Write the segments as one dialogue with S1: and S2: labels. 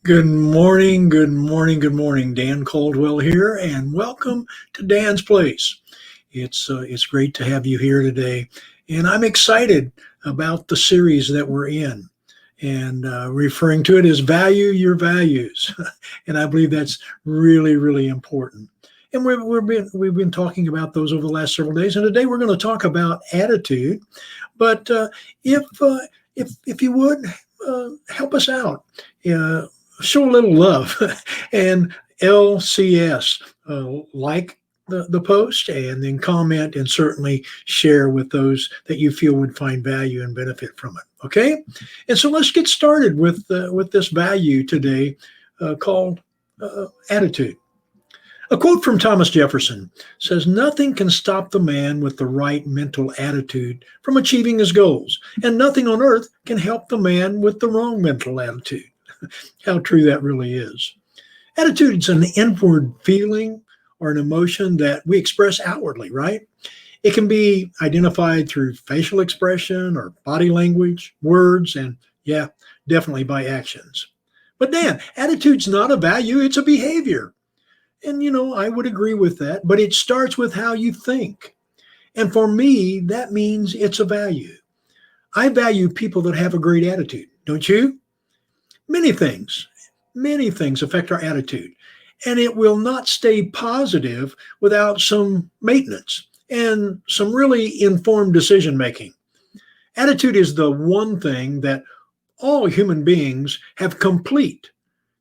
S1: Good morning, good morning, good morning. Dan Caldwell here, and welcome to Dan's Place. It's great to have you here today, and I'm excited about the series that we're in, and referring to it as value your values, and I believe that's really, really important. And we've been talking about those over the last several days, and today we're going to talk about attitude. But if if you would help us out. Show a little love and LCS, like the post and then comment and certainly share with those that you feel would find value and benefit from it. Okay, and so let's get started with this value today, called attitude. A quote from Thomas Jefferson says, "Nothing can stop the man with the right mental attitude from achieving his goals, and nothing on earth can help the man with the wrong mental attitude." How true that really is. Attitude is an inward feeling or an emotion that we express outwardly, right? It can be identified through facial expression or body language, words, and yeah, definitely by actions. But Dan, attitude's not a value, it's a behavior. And I would agree with that, but it starts with how you think. And for me, that means it's a value. I value people that have a great attitude, don't you? Many things, many things affect our attitude, and it will not stay positive without some maintenance and some really informed decision making. Attitude is the one thing that all human beings have complete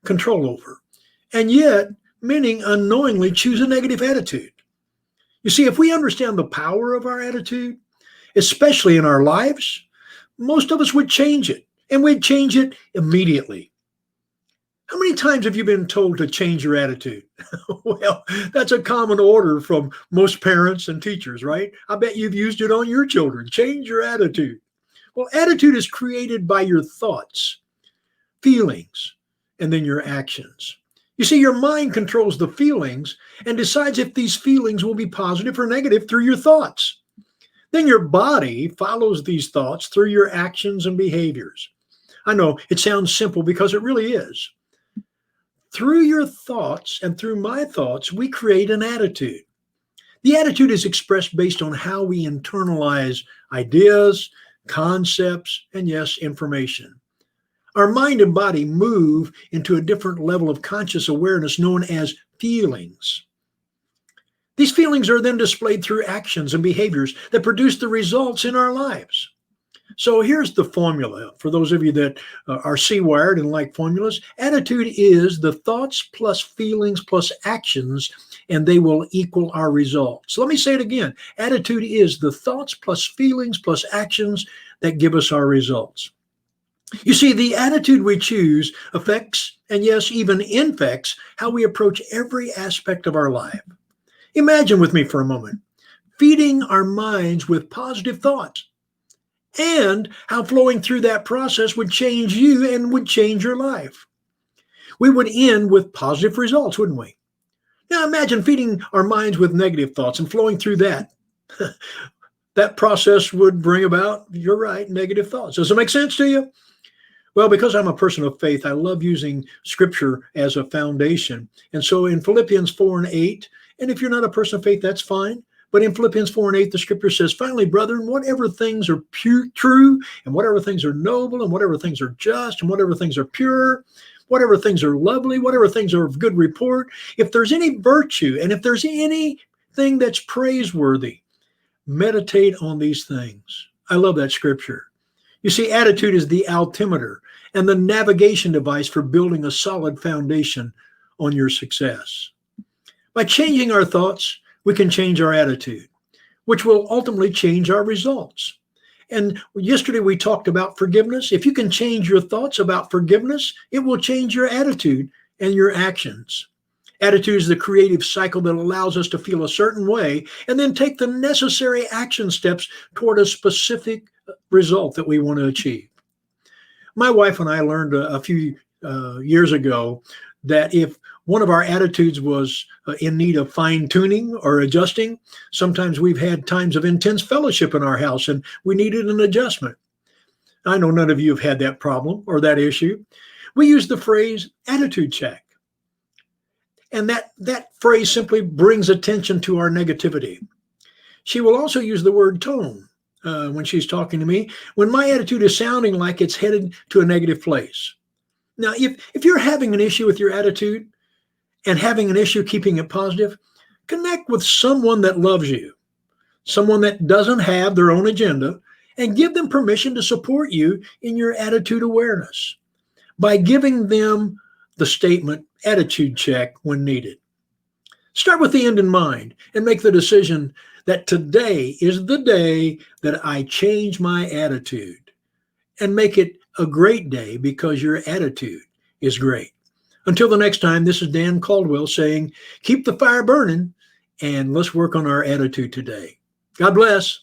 S1: control over, and yet many unknowingly choose a negative attitude. You see, if we understand the power of our attitude, especially in our lives, most of us would change it, and we'd change it immediately. How many times have you been told to change your attitude? Well, that's a common order from most parents and teachers, right? I bet you've used it on your children. Change your attitude. Well, attitude is created by your thoughts, feelings, and then your actions. You see, your mind controls the feelings and decides if these feelings will be positive or negative through your thoughts. Then your body follows these thoughts through your actions and behaviors. I know it sounds simple because it really is. Through your thoughts and through my thoughts, we create an attitude. The attitude is expressed based on how we internalize ideas, concepts, and yes, information. Our mind and body move into a different level of conscious awareness known as feelings. These feelings are then displayed through actions and behaviors that produce the results in our lives. So here's the formula for those of you that are C-wired and like formulas. Attitude is the thoughts plus feelings plus actions, and they will equal our results. So let me say it again. Attitude is the thoughts plus feelings plus actions that give us our results. You see, the attitude we choose affects, and yes, even infects, how we approach every aspect of our life. Imagine with me for a moment, feeding our minds with positive thoughts, and how flowing through that process would change you and would change your life. We would end with positive results, wouldn't we? Now imagine feeding our minds with negative thoughts and flowing through that. That process would bring about, you're right, negative thoughts. Does it make sense to you? Well, because I'm a person of faith, I love using scripture as a foundation. And so in Philippians 4 and 8, and if you're not a person of faith, that's fine. But in Philippians 4 and 8, the scripture says, "Finally, brethren, whatever things are true, and whatever things are noble, and whatever things are just, and whatever things are pure, whatever things are lovely, whatever things are of good report, if there's any virtue, and if there's anything that's praiseworthy, meditate on these things." I love that scripture. You see, attitude is the altimeter and the navigation device for building a solid foundation on your success. By changing our thoughts, we can change our attitude, which will ultimately change our results. And yesterday we talked about forgiveness. If you can change your thoughts about forgiveness, it will change your attitude and your actions. Attitude is the creative cycle that allows us to feel a certain way and then take the necessary action steps toward a specific result that we want to achieve. My wife and I learned a few years ago that if one of our attitudes was in need of fine tuning or adjusting, sometimes we've had times of intense fellowship in our house and we needed an adjustment. I know none of you have had that problem or that issue. We use the phrase attitude check. And that phrase simply brings attention to our negativity. She will also use the word tone when she's talking to me, when my attitude is sounding like it's headed to a negative place. Now, if you're having an issue with your attitude and having an issue keeping it positive, connect with someone that loves you, someone that doesn't have their own agenda, and give them permission to support you in your attitude awareness by giving them the statement attitude check when needed. Start with the end in mind and make the decision that today is the day that I change my attitude, and make it a great day because your attitude is great. Until the next time, this is Dan Caldwell saying, keep the fire burning and let's work on our attitude today. God bless.